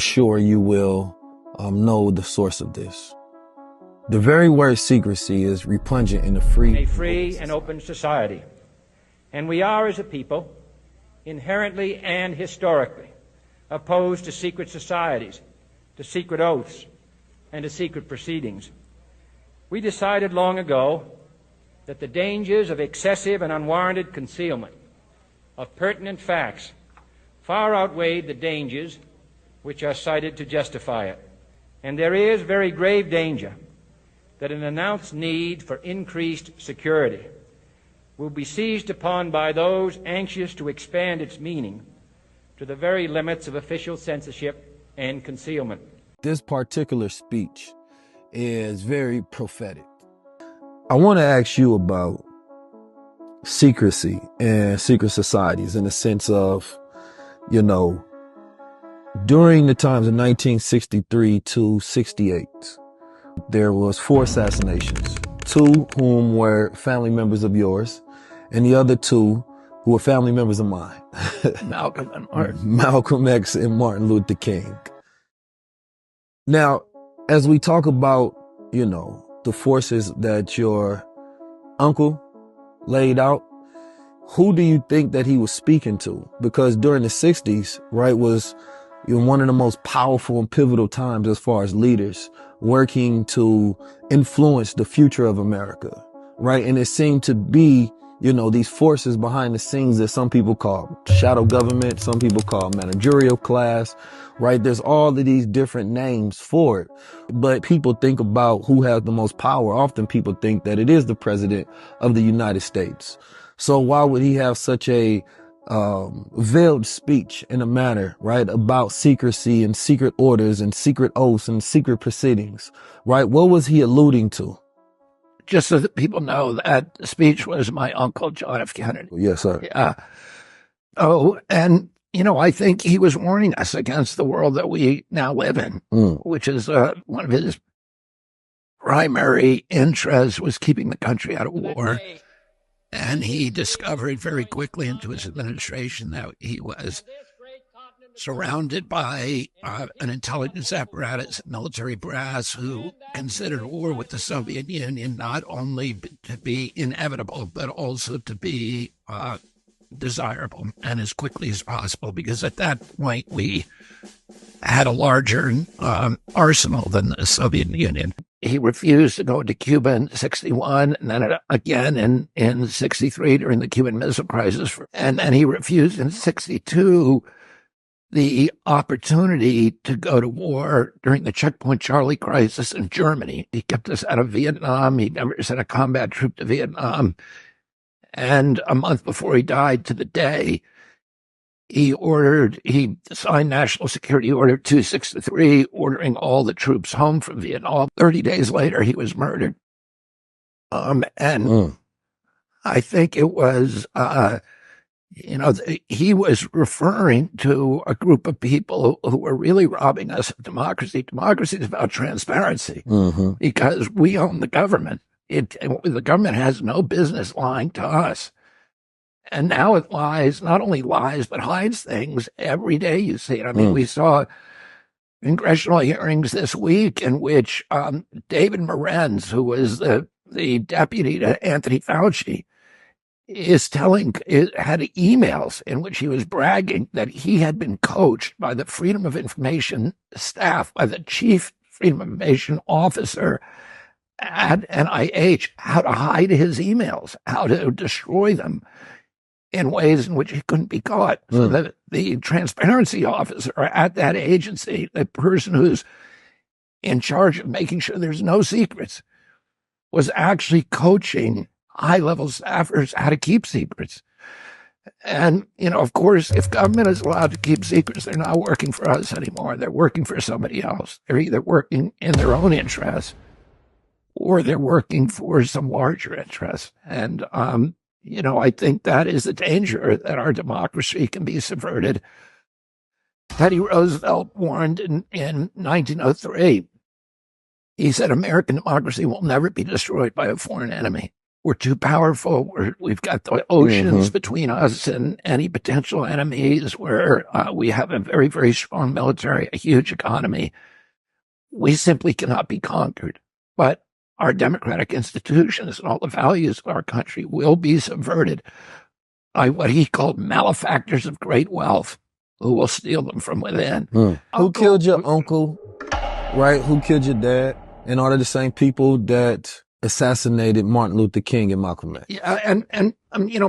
sure you will know the source of this. The very word secrecy is repugnant in a free and open society. And we are, as a people, inherently and historically opposed to secret societies, to secret oaths, and to secret proceedings. We decided long ago that the dangers of excessive and unwarranted concealment of pertinent facts far outweighed the dangers which are cited to justify it. And there is very grave danger that an announced need for increased security will be seized upon by those anxious to expand its meaning to the very limits of official censorship and concealment. This particular speech is very prophetic. I want to ask you about secrecy and secret societies in the sense of, during the times of 1963 to 68, there was 4 assassinations, 2 whom were family members of yours, and the other 2 who were family members of mine. Malcolm and Martin. Malcolm X and Martin Luther King. Now, as we talk about, the forces that your uncle laid out, who do you think that he was speaking to? Because during the 60s, right, was one of the most powerful and pivotal times as far as leaders working to influence the future of America, right? And it seemed to be, these forces behind the scenes that some people call shadow government, some people call managerial class, right? There's all of these different names for it. But people think about who has the most power. Often people think that it is the president of the United States. So why would he have such a veiled speech in a manner, right, about secrecy and secret orders and secret oaths and secret proceedings, right? What was he alluding to? Just so that people know, that speech was my uncle, John F. Kennedy. Yes, sir. Yeah. Oh, and, I think he was warning us against the world that we now live in, which is one of his primary interests was keeping the country out of war. And he discovered very quickly into his administration that he was surrounded by an intelligence apparatus, military brass, who considered war with the Soviet Union not only to be inevitable, but also to be desirable and as quickly as possible, because at that point we had a larger arsenal than the Soviet Union. He refused to go to Cuba in 61, and then again in 63 during the Cuban Missile Crisis. And then he refused in 62 the opportunity to go to war during the Checkpoint Charlie crisis in Germany. He kept us out of Vietnam. He never sent a combat troop to Vietnam. And a month before he died, to the day, he signed National Security Order 263, ordering all the troops home from Vietnam. 30 days later, he was murdered. I think it was, he was referring to a group of people who were really robbing us of democracy. Democracy is about transparency, because we own the government. The government has no business lying to us. And now it lies, not only lies, but hides things every day. You see it. I mean, we saw congressional hearings this week in which David Morenz, who was the deputy to Anthony Fauci, had emails in which he was bragging that he had been coached by the Freedom of Information staff, by the chief Freedom of Information officer at NIH, how to hide his emails, how to destroy them in ways in which he couldn't be caught. So that the transparency officer at that agency, the person who's in charge of making sure there's no secrets, was actually coaching high-level staffers how to keep secrets. And, of course, if government is allowed to keep secrets, they're not working for us anymore. They're working for somebody else. They're either working in their own interests or they're working for some larger interests. And, I think that is the danger, that our democracy can be subverted. Teddy Roosevelt warned in 1903. He said, American democracy will never be destroyed by a foreign enemy. we're too powerful. We've got the oceans between us and any potential enemies. We have a very, very strong military, a huge economy. We simply cannot be conquered. But our democratic institutions and all the values of our country will be subverted by what he called malefactors of great wealth, who will steal them from within. Who killed your uncle, right? Who killed your dad? And are they the same people that assassinated Martin Luther King and Malcolm X? Yeah, and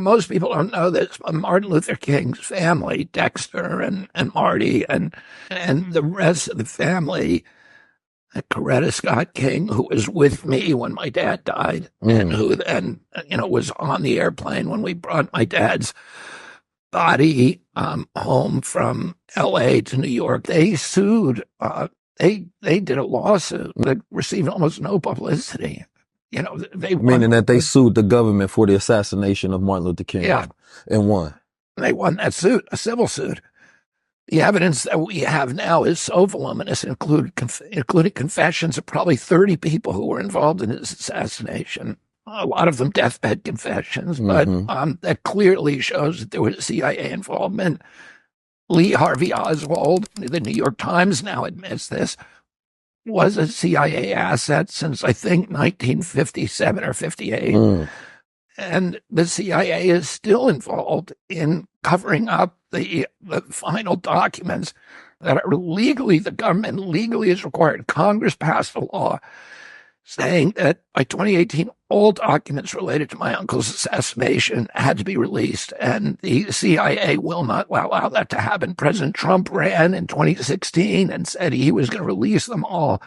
most people don't know this, but Martin Luther King's family, Dexter and Marty and the rest of the family, Coretta Scott King, who was with me when my dad died, and who then, was on the airplane when we brought my dad's body home from L.A. to New York. They sued. They did a lawsuit that received almost no publicity. Meaning that they sued the government for the assassination of Martin Luther King. Yeah. And won. They won that suit, a civil suit. The evidence that we have now is so voluminous, including confessions of probably 30 people who were involved in his assassination. A lot of them deathbed confessions, but that clearly shows that there was CIA involvement. Lee Harvey Oswald, the New York Times now admits this, was a CIA asset since, I think, 1957 or 58. And the CIA is still involved in covering up the final documents that are legally, the government legally is required. Congress passed a law saying that by 2018, all documents related to my uncle's assassination had to be released, and the CIA will not allow that to happen. President Trump ran in 2016 and said he was going to release them all.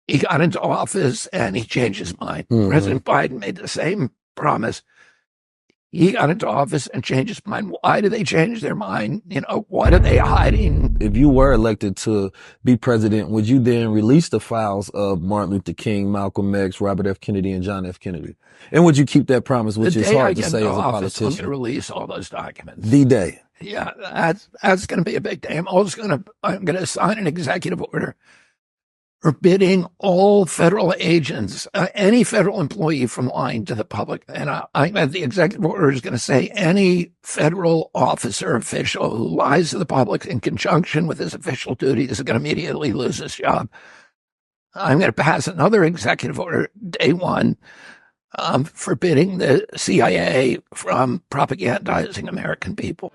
He got into office and he changed his mind. President Biden made the same promise. He got into office and changed his mind. Why do they change their mind? What are they hiding? If you were elected to be president, would you then release the files of Martin Luther King, Malcolm X, Robert F. Kennedy, and John F. Kennedy? And would you keep that promise, which is hard to say as a politician? I'm going to release all those documents. D-Day. Yeah, that's going to be a big day. I'm going to sign an executive order forbidding all federal agents, any federal employee from lying to the public. And the executive order is going to say any federal officer, official who lies to the public in conjunction with his official duties is going to immediately lose his job. I'm going to pass another executive order, day one, forbidding the CIA from propagandizing American people.